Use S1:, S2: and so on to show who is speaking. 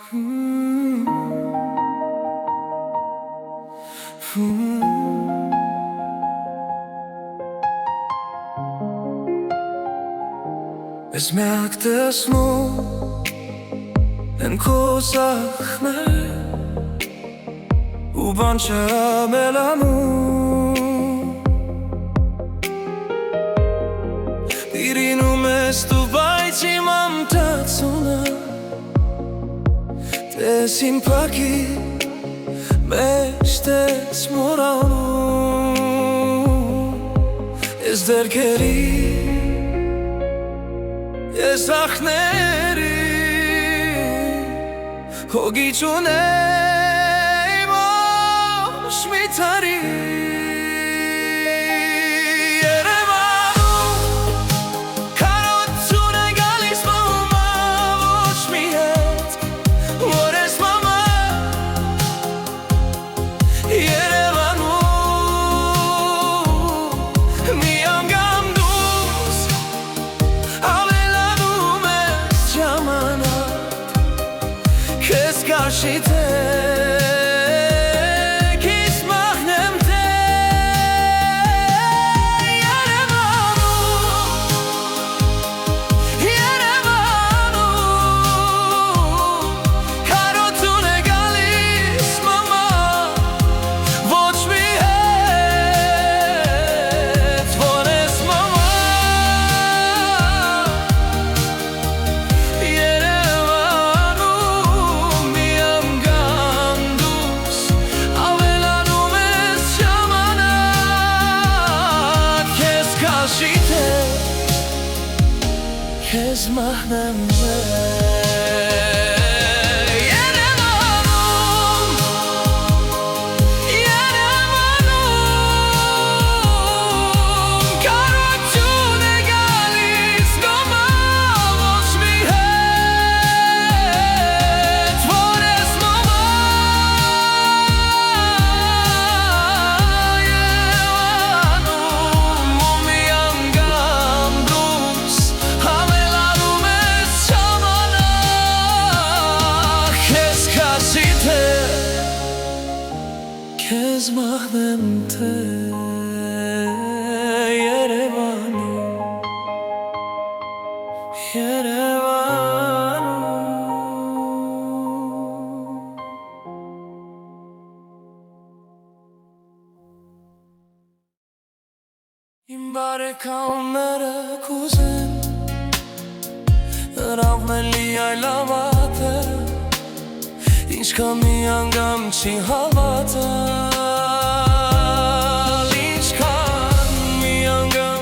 S1: Ես միակ տեսնում են քո սախներ ու բան չեմ էլ անում Դիրինում ես դու բայց իմ ամտացունը Տես իմ պակի մեջ տես մորանում Ես դերքերի Ես ախների հոգի չունեմ ոչ մի տարի Կաշիթե քիզ մաղնեմ թե Երևանում Կարոտուն է գալիս մամա ոչ մի հետ Որես մամա Քեզ մահնեմ Կարոտուն է գալիս մամա ոչ մի հետ Որես մամա Քեզ մաղնեմ թե Իմ բարեկամները կուզեն Նրանք մելի այլավատերը Ինչքան մի անգամ չի հավատալ Ինչքան մի անգամ